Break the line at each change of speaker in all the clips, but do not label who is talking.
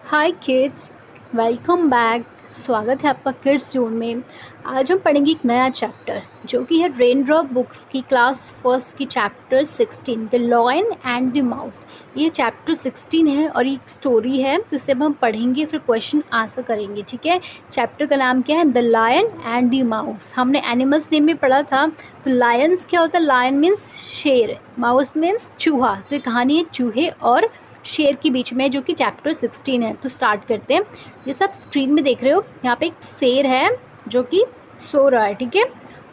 हाय kids, welcome back. स्वागत है आपका किड्स जोन में। आज हम पढ़ेंगे एक नया चैप्टर जो कि है रेन ड्रॉप बुक्स की क्लास फर्स्ट की chapter 16 the lion and the mouse. ये चैप्टर 16 है और एक स्टोरी है, तो इसे अब हम पढ़ेंगे फिर क्वेश्चन आंसर करेंगे। ठीक है, चैप्टर का नाम क्या है? The lion and the mouse. हमने एनिमल्स नेम में पढ़ा था। तो लायंस क्या होता है? लायन मीन्स शेर, माउस मीन्स चूहा। तो ये कहानी है चूहे और शेर के बीच में, जो कि चैप्टर 16 है। तो स्टार्ट करते हैं। ये सब स्क्रीन में देख रहे हो, यहाँ पे एक शेर है जो कि सो रहा है, ठीक है,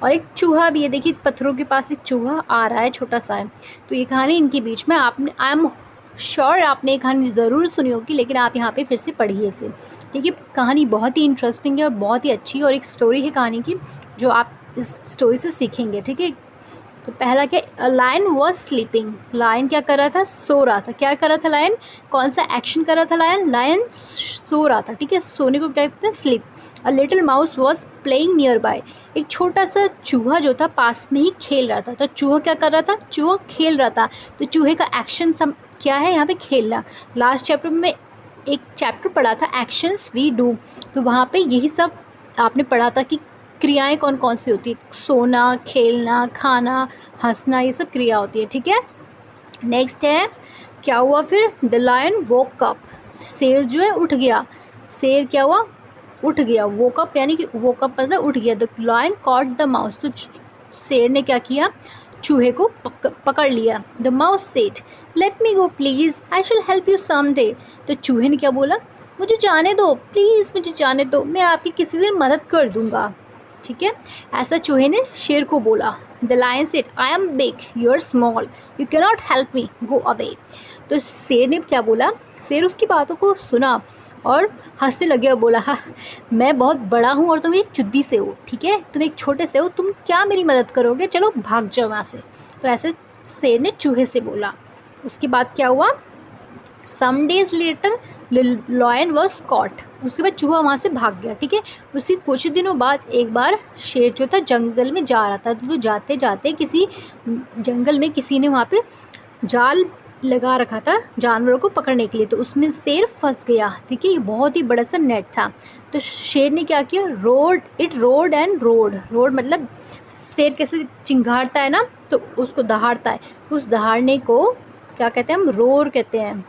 और एक चूहा भी है। देखिए पत्थरों के पास एक चूहा आ रहा है, छोटा सा है। तो ये कहानी इनके बीच में, आपने आई एम श्योर आपने ये कहानी ज़रूर सुनी होगी, लेकिन आप यहाँ पे फिर से पढ़िए इसे। ठीक है, कहानी बहुत ही इंटरेस्टिंग है और बहुत ही अच्छी, और एक स्टोरी है कहानी की जो आप इस स्टोरी से सीखेंगे। ठीक है, तो पहला क्या? Lion was sleeping. लायन क्या कर रहा था? सो रहा था। क्या कर रहा था लायन? कौन सा एक्शन कर रहा था लायन? लायन सो रहा था। ठीक है, सोने को क्या कहते हैं? Sleep. A little mouse was playing near by. एक छोटा सा चूहा जो था पास में ही खेल रहा था। तो चूहा क्या कर रहा था? चूहा खेल रहा था। तो चूहे का एक्शन क्या है यहाँ पे? खेलना। लास्ट चैप्टर में एक चैप्टर पढ़ा था एक्शंस वी डू, तो वहाँ पे यही सब आपने पढ़ा था कि क्रियाएं कौन कौन सी होती है। सोना, खेलना, खाना, हंसना, ये सब क्रिया होती है। ठीक है, नेक्स्ट है क्या हुआ फिर? The lion woke up. शेर जो है उठ गया। शेर क्या हुआ? उठ गया। वोक अप यानी कि वोक अप मतलब उठ गया। The lion caught the mouse. तो शेर ने क्या किया? चूहे को पकड़ लिया। The mouse said let me go please, I shall help you some day. तो चूहे ने क्या बोला? मुझे जाने दो प्लीज़, मुझे जाने दो, मैं आपकी किसी दिन मदद कर दूंगा। ठीक है, ऐसा चूहे ने शेर को बोला। The lion said I am big, you are small, you can not help me, go away. तो शेर ने क्या बोला? शेर उसकी बातों को सुना और हंसने लगे और बोला, हाँ मैं बहुत बड़ा हूँ और तुम एक चुद्दी से हो। ठीक है, तुम एक छोटे से हो, तुम क्या मेरी मदद करोगे? चलो भाग जाओ वहाँ से। तो ऐसे शेर ने चूहे से बोला। उसके बाद क्या हुआ? Some days later lion was caught. उसके बाद चूहा वहाँ से भाग गया। ठीक है, उसी कुछ दिनों बाद एक बार शेर जो था जंगल में जा रहा था। तो जाते जाते किसी जंगल में किसी ने वहाँ पे जाल लगा रखा था जानवरों को पकड़ने के लिए, तो उसमें शेर फंस गया। ठीक है, ये बहुत ही बड़ा सा नेट था। तो शेर ने क्या किया? Road and road. रोड मतलब शेर कैसे चिंगारता है ना, तो उसको दहाड़ता है। उस दहाड़ने को क्या कहते हैं? हम रोर कहते हैं।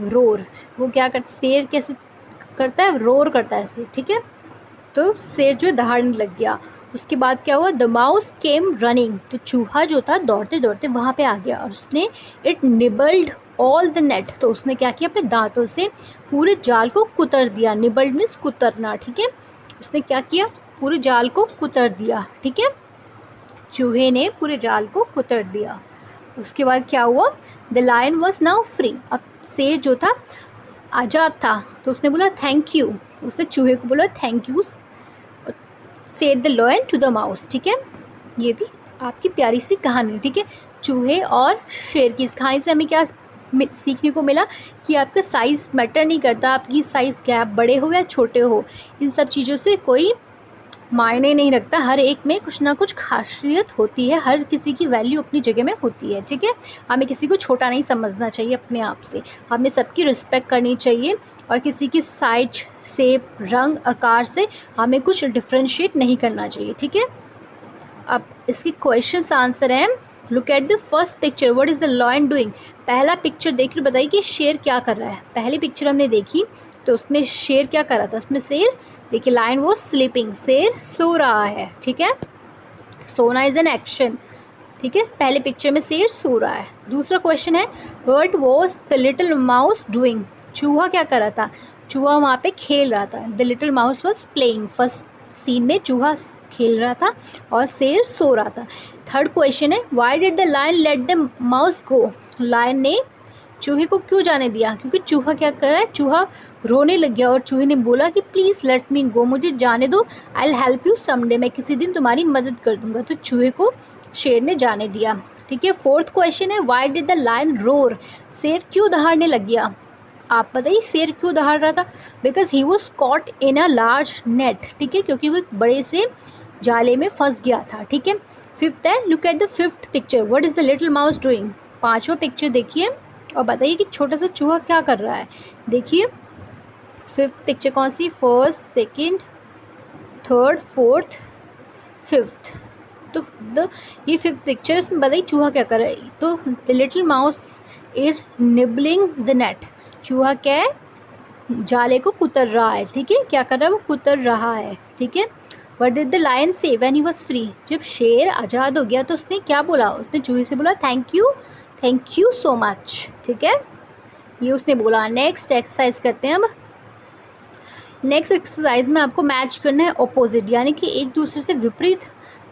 रोर। वो क्या करता? शेर कैसे करता है? रोर करता है शेर। ठीक है, तो शेर जो दहाड़ने लग गया। उसके बाद क्या हुआ? The mouse came running. तो चूहा जो था दौड़ते दौड़ते वहाँ पे आ गया और उसने it nibbled all the net. तो उसने क्या किया? अपने दांतों से पूरे जाल को कुतर दिया। निबल्ड मीन्स कुतरना। ठीक है, उसने क्या किया? पूरे जाल को कुतर दिया। ठीक है, चूहे ने पूरे जाल को कुतर दिया। उसके बाद क्या हुआ? The lion was now free. अब शेर जो था आज़ाद था, तो उसने बोला थैंक यू। उसने चूहे को बोला thank you, said the lion to the mouse. ठीक है, ये थी आपकी प्यारी सी कहानी। ठीक है, चूहे और शेर की। इस कहानी से हमें क्या सीखने को मिला? कि आपका साइज़ मैटर नहीं करता, आपकी साइज़ क्या, आप बड़े हो या छोटे हो, इन सब चीज़ों से कोई मायने नहीं रखता। हर एक में कुछ ना कुछ खासियत होती है, हर किसी की वैल्यू अपनी जगह में होती है। ठीक है, हमें किसी को छोटा नहीं समझना चाहिए अपने आप से, हमें सबकी रिस्पेक्ट करनी चाहिए, और किसी की साइज, शेप, रंग, आकार से हमें कुछ डिफ्रेंशिएट नहीं करना चाहिए। ठीक है, अब इसके क्वेश्चंस आंसर हैं। Look at the first picture, what is the lion doing. पहला पिक्चर देख लो, बताइए कि शेर क्या कर रहा है। पहली पिक्चर हमने देखी तो उसमें शेर क्या कर रहा था? उसमें शेर, देखिए लायन वॉज स्लीपिंग, शेर सो रहा है। ठीक है, सोना इज एन एक्शन। ठीक है, पहले पिक्चर में शेर सो रहा है। दूसरा क्वेश्चन है what was the little mouse doing. चूहा क्या कर रहा था? चूहा वहाँ पे खेल रहा था। The little mouse was playing. First scene में चूहा खेल रहा था और शेर सो रहा था। थर्ड क्वेश्चन है why did the lion let the mouse go. Lion ने चूहे को क्यों जाने दिया? क्योंकि चूहा क्या कर रहा है? चूहा रोने लग गया और चूहे ने बोला कि प्लीज़ लेट मी गो, मुझे जाने दो, I will help you someday, मैं किसी दिन तुम्हारी मदद कर दूंगा। तो चूहे को शेर ने जाने दिया। ठीक है, फोर्थ क्वेश्चन है why did the lion roar. शेर क्यों दहाड़ने लग गया? आप बताइए शेर क्यों दहाड़ रहा था? Because he was caught in a large net. ठीक है, क्योंकि वो एक बड़े से जाले में फंस गया था। ठीक है, फिफ्थ है look at the fifth picture, what is the little mouse doing. पांचवा पिक्चर देखिए और बताइए कि छोटा सा चूहा क्या कर रहा है। देखिए फिफ्थ पिक्चर कौन सी, first, second, third, fourth, fifth. तो ये फिफ्थ पिक्चर, इसमें बताइए चूहा क्या कर रहा है। तो the little mouse is nibbling the net. चूहा क्या है, जाले को कुतर रहा है, ठीक है, क्या कर रहा है, वो कुतर रहा है, ठीक है। व्हाट डिड द लायन से व्हेन ही वाज फ्री। जब शेर आज़ाद हो गया तो उसने क्या बोला, उसने चूहे से बोला थैंक यू सो मच, ठीक है, ये उसने बोला। नेक्स्ट एक्सरसाइज करते हैं अब। नेक्स्ट एक्सरसाइज में आपको मैच करना है ऑपोजिट, यानी कि एक दूसरे से विपरीत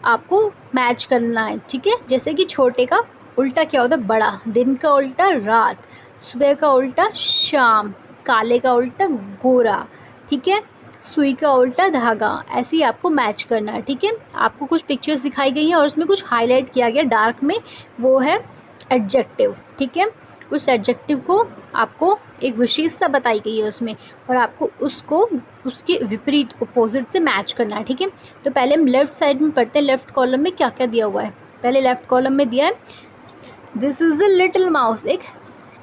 आपको मैच करना है, ठीक है। जैसे कि छोटे का उल्टा क्या होता है, बड़ा, दिन का उल्टा रात, सुबह का उल्टा शाम, काले का उल्टा गोरा, ठीक है, सुई का उल्टा धागा। ऐसे ही आपको मैच करना है, ठीक है। आपको कुछ पिक्चर्स दिखाई गई हैं और उसमें कुछ हाईलाइट किया गया डार्क में, वो है एडजेक्टिव, ठीक है। उस एडजेक्टिव को आपको एक विशेषता बताई गई है उसमें, और आपको उसको उसके विपरीत अपोजिट से मैच करना है, ठीक है। तो पहले हम लेफ़्ट साइड में पढ़ते हैं, लेफ़्ट कॉलम में क्या क्या दिया हुआ है। पहले लेफ़्ट कॉलम में दिया है this is a little mouse, एक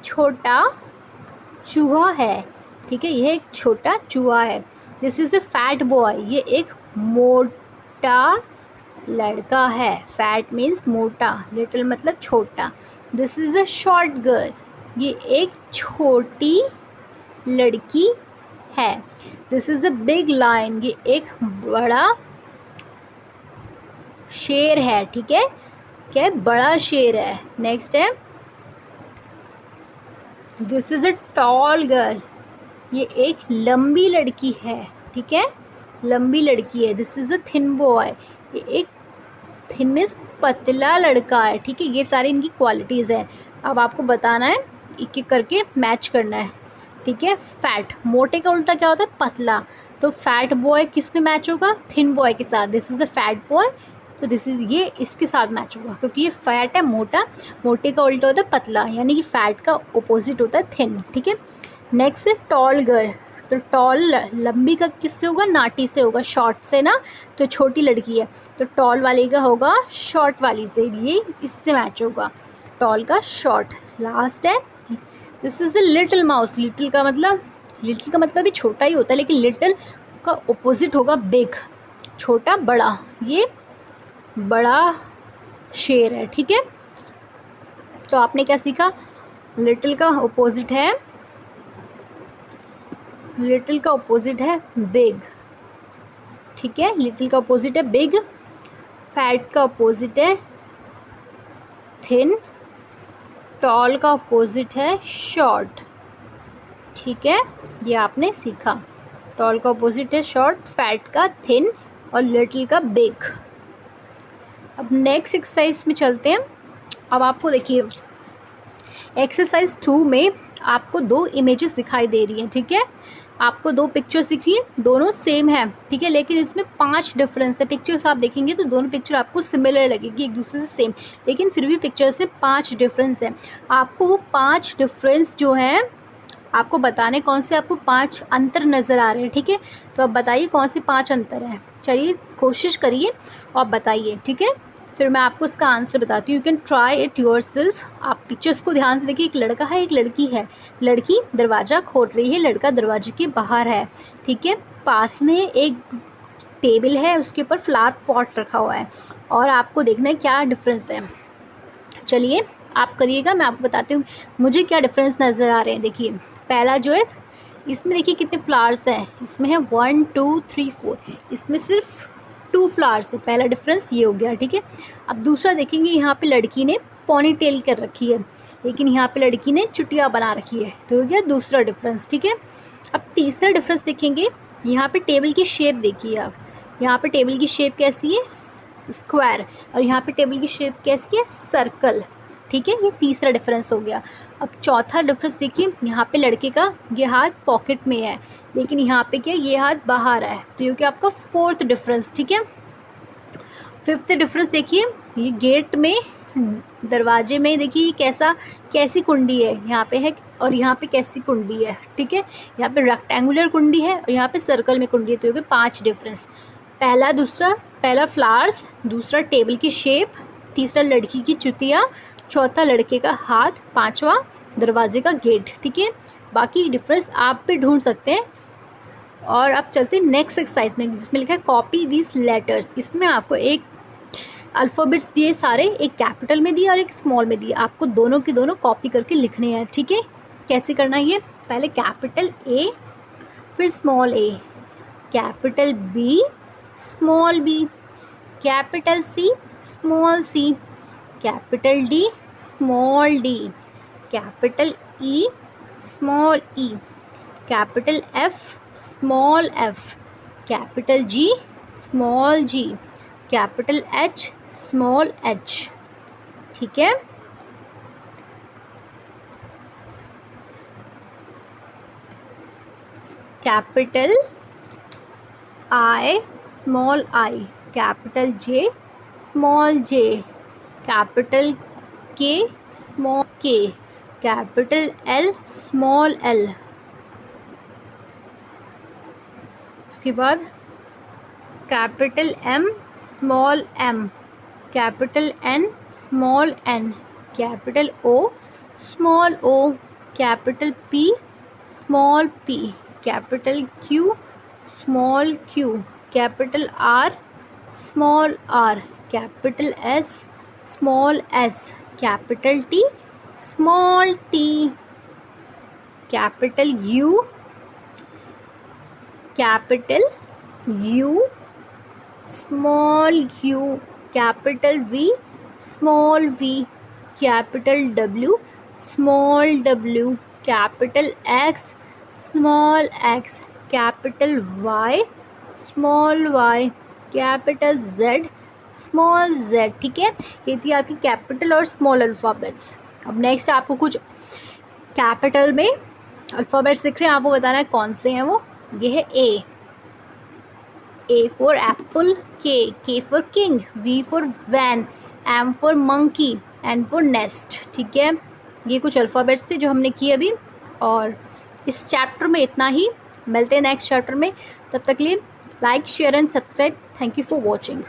छोटा चूहा है, ठीक है, यह एक छोटा चूहा है। This is a fat boy, ये एक मोटा लड़का है। फैट मीन्स मोटा, लिटिल मतलब छोटा। This is a short girl, ये एक छोटी लड़की है। This is a big lion, ये एक बड़ा शेर है, ठीक है, क्या है, बड़ा शेर है। नेक्स्ट है this is a tall girl, ये एक लंबी लड़की है, ठीक है, लंबी लड़की है। This is a thin boy, ये एक थिन मीन्स पतला लड़का है, ठीक है। ये सारी इनकी क्वालिटीज़ है। अब आपको बताना है, एक एक करके मैच करना है, ठीक है। फैट, मोटे का उल्टा क्या होता है, पतला। तो फैट बॉय किस में मैच होगा, थिन बॉय के साथ। This is the fat boy, तो दिस इज़ ये इसके साथ मैच होगा, क्योंकि ये फैट है, मोटा, मोटे का उल्टा होता है पतला, यानी कि फैट का अपोजिट होता है थिन, ठीक है। नेक्स्ट है टॉल गर्ल, तो टॉल लंबी का किससे होगा, नाटी से होगा, शॉर्ट से ना, तो छोटी लड़की है, तो टॉल वाली का होगा शॉर्ट वाली से, ये इससे मैच होगा, टॉल का शॉर्ट। लास्ट है this is a little mouse, little का मतलब भी छोटा ही होता है, लेकिन लिटिल का ऑपोजिट होगा बिग, छोटा बड़ा, ये बड़ा शेर है, ठीक है। तो आपने क्या सीखा, लिटिल का ऑपोजिट है बिग, ठीक है, लिटिल का ऑपोजिट है बिग, फैट का ऑपोजिट है थिन, टॉल का ऑपोजिट है शॉर्ट, ठीक है, ये आपने सीखा। टॉल का ऑपोजिट है शॉर्ट, फैट का थिन, और लिटिल का बिग। अब नेक्स्ट एक्सरसाइज में चलते हैं। अब आपको देखिए एक्सरसाइज 2 में आपको 2 इमेजेस दिखाई दे रही हैं, ठीक है, आपको 2 पिक्चर्स दिख रही है, दोनों सेम है, ठीक है, लेकिन इसमें 5 डिफरेंस है। पिक्चर्स आप देखेंगे तो दोनों पिक्चर आपको सिमिलर लगेगी, एक दूसरे से सेम, लेकिन फिर भी पिक्चर्स में 5 डिफरेंस है। आपको वो 5 डिफरेंस जो है आपको बताने, कौन से आपको 5 अंतर नज़र आ रहे हैं, ठीक है। तो अब बताइए कौन से 5 अंतर हैं, चलिए कोशिश करिए और बताइए, ठीक है, फिर मैं आपको इसका आंसर बताती हूँ। You can try it yourself. आप पिक्चर्स को ध्यान से देखिए, एक लड़का है, एक लड़की है, लड़की दरवाज़ा खोल रही है, लड़का दरवाजे के बाहर है, ठीक है। पास में एक टेबल है, उसके ऊपर फ्लावर पॉट रखा हुआ है, और आपको देखना है क्या डिफरेंस है। चलिए आप करिएगा, मैं आपको बताती हूँ मुझे क्या डिफरेंस नज़र आ रहे हैं। देखिए पहला जो है, इसमें देखिए कितने फ्लावर्स हैं, इसमें है 1 2 3 4, इसमें सिर्फ 2 फ्लावर्स है, पहला डिफरेंस ये हो गया, ठीक है। अब दूसरा देखेंगे, यहाँ पे लड़की ने पॉनी टेल कर रखी है, लेकिन यहाँ पे लड़की ने चुटिया बना रखी है, तो हो गया दूसरा डिफरेंस, ठीक है। अब तीसरा डिफरेंस देखेंगे, यहाँ पे टेबल की शेप देखिए आप, यहाँ पे टेबल की शेप कैसी है, स्क्वायर, और यहाँ पे टेबल की शेप कैसी है, सर्कल, ठीक है, ये तीसरा डिफरेंस हो गया। अब चौथा डिफरेंस देखिए, यहाँ पे लड़के का ये हाथ पॉकेट में है, लेकिन यहाँ पे क्या, ये हाथ बाहर है, तो ये क्या आपका फोर्थ डिफरेंस, ठीक है। फिफ्थ डिफरेंस देखिए, ये गेट में, दरवाजे में देखिए कैसी कुंडी है, यहाँ पे है, और यहाँ पे कैसी कुंडी है, ठीक है, यहाँ पे रेक्टेंगुलर कुंडी है और यहाँ पे सर्कल में कुंडी है, तो ये 5 डिफरेंस। पहला फ्लावर्स, दूसरा टेबल की शेप, तीसरा लड़की की चुतिया, चौथा लड़के का हाथ, पांचवा दरवाजे का गेट, ठीक है। बाकी डिफरेंस आप भी ढूंढ सकते हैं और अब चलते हैं नेक्स्ट एक्सरसाइज में, जिसमें लिखा है कॉपी दिस लेटर्स। इसमें आपको एक अल्फ़ाबेट्स दिए सारे, एक कैपिटल में दिए और एक स्मॉल में दिए। आपको दोनों के दोनों कॉपी करके लिखने हैं, ठीक है। कैसे करना है ये, पहले कैपिटल ए, फिर small A, capital B, small B, capital C, small C, capital D, small D, capital E, small E, capital F, small F, capital G, small G, capital H, small H, ठीक है। Capital I, small I, capital J, small J, capital K, small K, capital L, small L. उसके बाद capital M, small M, capital N, small N, capital O, small O, capital P, small P, capital Q, small q, capital R, small r, capital S, small s, capital T, small t, capital U, capital U, small u, capital V, small v, capital W, small डब्ल्यू, capital X, small x, capital Y, small y, capital Z, small z, ठीक है। ये थी आपकी capital और small alphabets. अब next आपको कुछ कैपिटल में अल्फ़ाबेट्स दिख रहे हैं, आपको बताना है कौन से हैं वो। ये है A for apple, K for king, V for van, M for monkey, N for nest, ठीक है। ये कुछ अल्फ़ाबेट्स थे जो हमने किए अभी, और इस चैप्टर में इतना ही। मिलते हैं नेक्स्ट चैप्टर में, तब तक के लिए like, share and subscribe. Thank you for watching.